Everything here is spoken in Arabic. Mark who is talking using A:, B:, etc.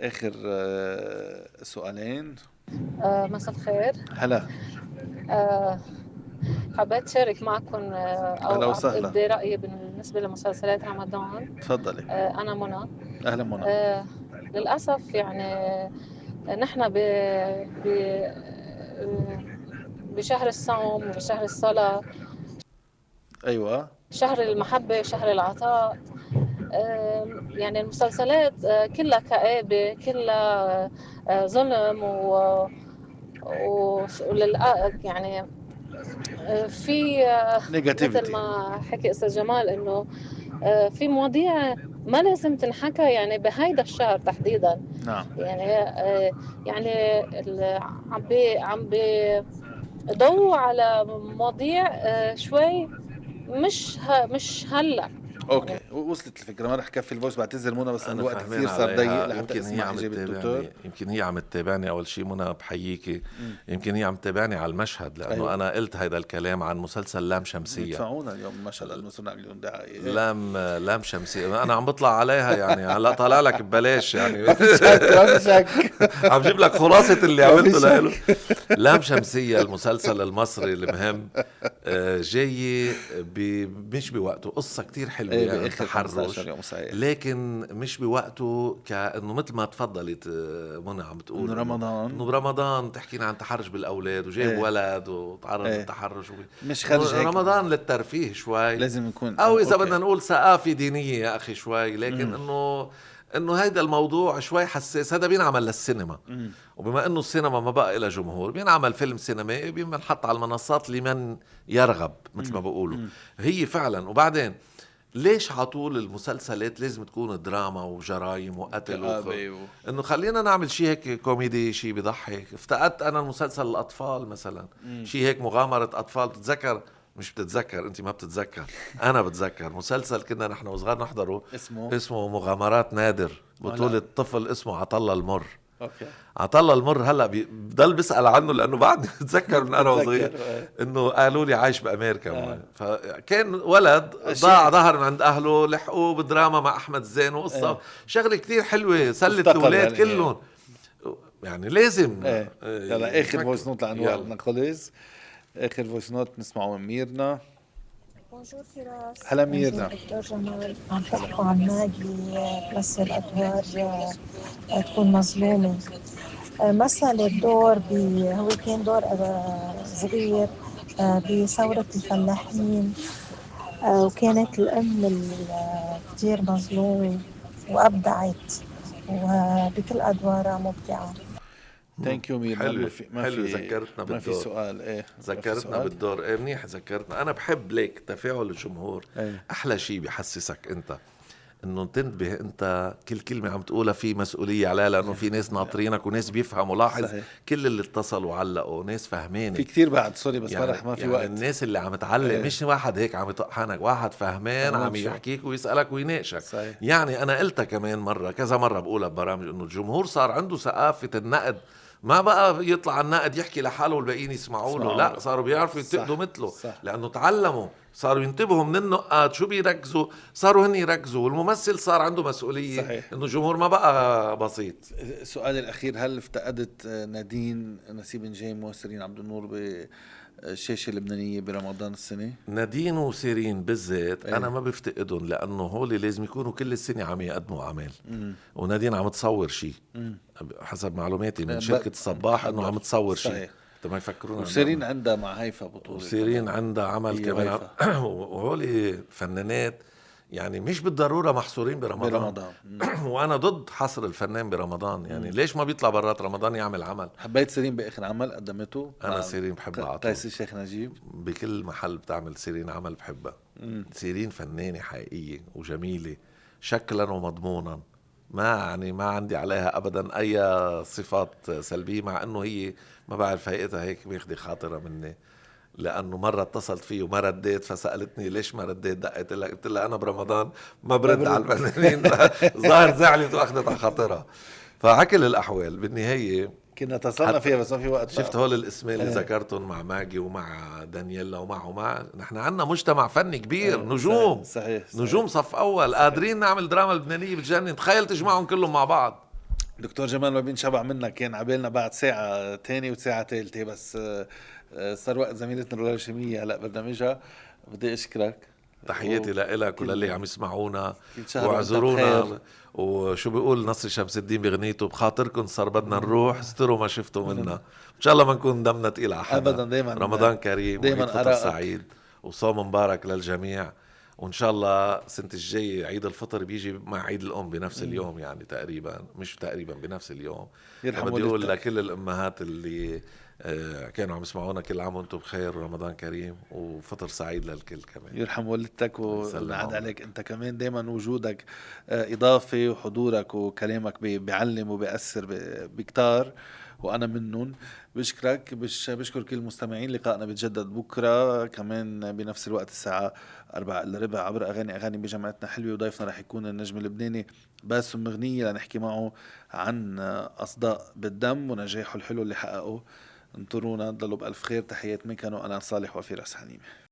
A: اخر سؤالين.
B: مساء الخير.
A: هلا.
B: آه، حبيت شارك معكم
A: اهلا
B: أو
A: وسهلا.
B: أبدي رأيي بالنسبة لمسلسلات رمضان.
A: تفضلي.
B: أنا منى.
A: اهلا منى.
B: آه، للأسف يعني نحن ب... بشهر الصوم وبشهر الصلاة،
A: ايوه.
B: شهر المحبة، شهر العطاء. يعني المسلسلات كلها كآبة، كلها ظلم يعني في مثل
A: نيجاتيفيتي.
B: ما حكي أستاذ جمال إنه في مواضيع ما لازم تنحكى يعني بهيدا الشهر تحديدا.
A: نعم.
B: يعني يعني عم بيضووا على مواضيع شوي مش هلا
A: اوكي،
B: يعني.
A: وصلت الفكره، ما رح كفي الفويس، بعتذر منى بس
C: انا
A: الوقت
C: فهمان
A: كثير صار ضيق
C: عليها.
A: لحتى
C: يمكن هي
A: اسمع
C: عم
A: اجابه الدكتور.
C: تتابعني اول شيء منى، بحييكي. يمكن هي عم تتابعني على المشهد، لانه
A: أيوة.
C: انا قلت هيدا الكلام عن مسلسل لام شمسية.
A: يدفعونا اليوم المشهد لانه صرنا نعمل لهم دعايه.
C: لام شمسية، انا عم بطلع عليها يعني، هلا طالع لك ببلاش يعني.
A: ما في شك، ما في شك.
C: عم جيب لك خلاصة اللي
A: ما في
C: عملته له.
A: شك.
C: لام شمسية المسلسل المصري المهم، جاي مش بوقته. قصة كتير حلوة
A: ايه،
C: يعني،
A: باخر
C: تحرش،
A: 15 يوم صحيح.
C: لكن مش بوقته. كأنه مثل ما تفضلت منى عم بتقول
A: انه رمضان.
C: انه برمضان تحكينا عن تحرش بالاولاد، وجايب
A: ايه.
C: وولد وتعرض
A: ايه.
C: للتحرش
A: مش خرج هيك.
C: رمضان للترفيه شوي،
A: لازم يكون
C: او اذا
A: أوكي.
C: بدنا نقول ثقافة دينية يا اخي شوي. لكن انه هيدا الموضوع شوي حساس. هذا بينعمل للسينما، وبما انه السينما ما بقى لها جمهور، بينعمل فيلم سينمائي بينحط على المنصات لمن يرغب مثل ما بقولوا. هي فعلا. وبعدين ليش عطول المسلسلات لازم تكون دراما وجرايم وقتل انه خلينا نعمل شيء هيك كوميدي، شيء بيضحك. افتقدت انا المسلسل الاطفال مثلا، شيء هيك مغامرة اطفال. بتتذكر؟ مش بتتذكر انت، ما بتتذكر، انا بتذكر مسلسل كنا نحن وصغار نحضره، اسمه مغامرات نادر، بطولة طفل اسمه عطلة المر.
A: اوكي.
C: عطلة المر هلا بضل بيسأل عنه، لانه بعدني بتذكر من انا وصغير انه قالوا لي عايش بامريكا. فكان ولد ضاع ظهر من عند اهله، لحقوه بدراما مع احمد زين، وقصة شغله كتير حلوه، سلت الاولاد كلهم يعني. لازم
A: يلا اخر فويس نوت لانواع نخلص. اخر فويس نوت نسمعه من ميرنا.
D: بونجور فراس.
A: هلا ميرنا.
D: دكتور جمال، عم تحكوا عن ماجي بس الأدوار تكون مظلومة. مثل الدور هو كان دور صغير بثورة الفلاحين، وكانت الأم كتير مظلومة وأبدعت، وبكل أدوارها مبدعة.
A: ثانك يو ميرنا.
C: حلو
A: ما
C: حلو،
A: في
C: ذكرتنا
A: ما في
C: بالدور.
A: سؤال. ايه
C: ذكرتنا بالدور. ايه منيح ذكرتنا. انا بحب ليك تفاعل الجمهور.
A: ايه.
C: احلى شيء بيحسسك انت انه تنتبه، انت كل كلمة عم تقولها في مسؤولية عليها، لانه في ناس ناطرينك وناس بيفهموا. لاحظ
A: صحيح.
C: كل اللي اتصلوا وعلقوا ناس فهمانة.
A: في كتير بعد، سوري بس
C: يعني
A: ما في
C: يعني
A: وقت.
C: الناس اللي عم تعلق مش واحد هيك عم يطحنك، واحد فهمان عم يحكيك ويسألك ويناقشك.
A: صحيح.
C: يعني انا قلتها كمان مرة، كذا مرة بقولها ببرامج، انه الجمهور صار عنده ثقافة النقد. ما بقى يطلع النقد يحكي لحاله والباقيين يسمعوا له، لا، صاروا بيعرفوا ينتقدوا مثله.
A: صح.
C: لأنه تعلموا، صاروا ينتبهوا من النقاد شو بيركزوا، صاروا هن يركزوا. والممثل صار عنده مسؤولية.
A: صحيح.
C: إنه الجمهور ما بقى بسيط.
A: السؤال الأخير، هل افتقدت نادين نسيب نجيم وسيرين عبد النور بالشاشة اللبنانية برمضان السنة؟
C: نادين وسيرين بالذات أنا ما بفتقدهم، لأنه هولي لازم يكونوا كل السنة عم يقدموا أعمال. ونادين عم تصور شيء حسب معلوماتي من شركة الصباح، إنه عم تصور شيء. ما يفكرون.
A: وسيرين عندها مع هيفا بطولة.
C: وسيرين عندها عمل كمان. وهولي فنانات يعني مش بالضرورة محصورين برمضان. وأنا ضد حصر الفنان برمضان. يعني ليش ما بيطلع برات رمضان يعمل عمل؟
A: حبيت سيرين بآخر عمل قدمته.
C: أنا سيرين بحبها عطول.
A: قيس الشيخ نجيب
C: بكل محل بتعمل سيرين عمل بحبها. سيرين فنانة حقيقية وجميلة شكلا ومضمونا. ما عندي عليها أبدا أي صفات سلبية، مع أنه هي ما بعرف هيئتها هيك بياخدي خاطرة مني، لأنه مرة اتصلت فيه وما رديت، فسألتني ليش ما رديت. دقيت لها قلت لها أنا برمضان ما برد على الفنانين. ظاهر زعلت وأخذت على خاطرها. فعكل الأحوال بالنهاية
A: كنا اتصلنا فيها بس ما في وقت.
C: شفت هول الاسمين اللي ذكرتهم مع ماجي ومع دانييلا ومع نحن عنا مجتمع فني كبير. نجوم.
A: صحيح.
C: نجوم صف أول قادرين نعمل دراما لبنانية بتجنن. تخيل تجمعهم كلهم مع بعض.
A: دكتور جمال ما بينشبع منك، كان عبالنا بعد ساعة تاني وساعة تالتة، بس صار وقت زميلتنا رولا الشامية هلا برنامجها. بدي اشكرك،
C: تحياتي لإلك وللي عم يسمعونا
A: كل شهر وانت
C: واعذرونا.
A: بخير.
C: وشو بيقول نصر شمس الدين بغنيته، بخاطركم صار بدنا نروح استروا ما شفتوا منا. ان شاء الله ما نكون دمنا تقيل على حدا.
A: ابدا، دايما
C: رمضان كريم
A: دايما
C: وعيد فطر
A: أراءك.
C: سعيد وصوم مبارك للجميع. وان شاء الله سنة الجاي عيد الفطر بيجي مع عيد الام بنفس اليوم، يعني تقريبا مش تقريبا بنفس اليوم.
A: يرحم
C: بدي اقول
A: والدتك.
C: لكل الامهات اللي كانوا عم يسمعونا، كل عام وانتم بخير، رمضان كريم وفطر سعيد للكل كمان.
A: يرحم والدتك
C: يسلم
A: ونعد
C: عمرك.
A: عليك انت كمان. دايما وجودك اضافه، وحضورك وكلامك بيعلم وبيأثر بكتار، وانا منهم. بشكرك. بشكر كل المستمعين. لقائنا بيتجدد بكره كمان بنفس الوقت الساعه 4:15 عبر اغاني بجامعتنا حلوه، وضيفنا رح يكون النجم اللبناني باسم مغنية لنحكي معه عن اصداء بالدم ونجاحه الحلو اللي حققه. انطرونا، ضلوا بألف خير. تحيات ميكانو، أنا صالح وفيرس حنيمة.